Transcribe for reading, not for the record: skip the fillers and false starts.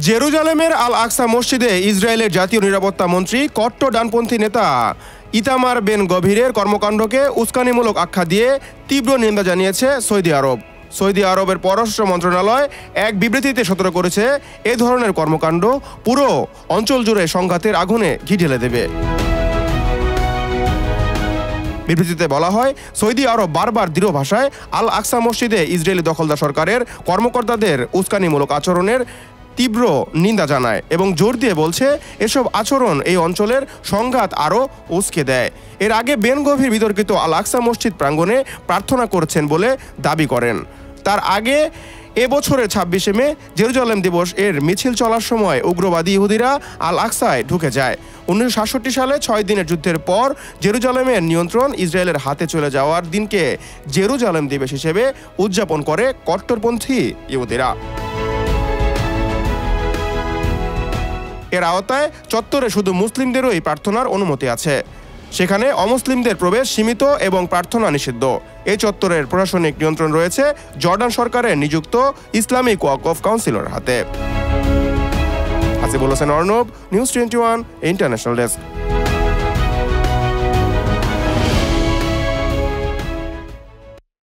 জেরুজালেমের আল আকসা মসজিদে ইসরায়েলের জাতীয় নিরাপত্তা মন্ত্রী কট্টর ডানপন্থী নেতা ইতামার বেন গভিরের কর্মকাণ্ডকে উস্কানিমূলক আখ্যা দিয়ে তীব্র নিন্দা জানিয়েছে সৌদি আরব। সৌদি আরবের পররাষ্ট্র মন্ত্রণালয় এক বিবৃতিতে সতর্ক করেছে, এ ধরনের কর্মকাণ্ড পুরো অঞ্চল জুড়ে সংঘাতের আগুনে ঘি ঢেলে দেবে। বিবৃতিতে বলা হয়, সৌদি আরব বারবার দৃঢ় ভাষায় আল আকসা মসজিদে ইসরায়েলি দখলদার সরকারের কর্মকর্তাদের উস্কানিমূলক আচরণের তীব্র নিন্দা জানায় এবং জোর দিয়ে বলছে, এসব আচরণ এই অঞ্চলের সংঘাত আরও উস্কে দেয়। এর আগে বেন গভির বিতর্কিত আল আকসা মসজিদ প্রাঙ্গণে প্রার্থনা করছেন বলে দাবি করেন। তার আগে এবছরের ২৬শে মে জেরুজালেম দিবস এর মিছিল চলার সময় উগ্রবাদী ইহুদিরা আল আকসায় ঢুকে যায়। ১৯৬৭ সালে ৬ দিনের যুদ্ধের পর জেরুজালেমের নিয়ন্ত্রণ ইসরায়েলের হাতে চলে যাওয়ার দিনকে জেরুজালেম দিবস হিসেবে উদযাপন করে কট্টরপন্থী ইহুদিরা। এর আওতায় চত্বরে শুধু মুসলিমদেরই প্রার্থনার অনুমতি আছে। সেখানে অমুসলিমদের প্রবেশ সীমিত এবং প্রার্থনা নিষিদ্ধ। এই চত্বরের প্রশাসনিক নিয়ন্ত্রণ রয়েছে জর্ডান সরকারের নিযুক্ত ইসলামিক ওয়াকফ কাউন্সিলের হাতে। Hasibul Hossain Arnab, news 21 international desk.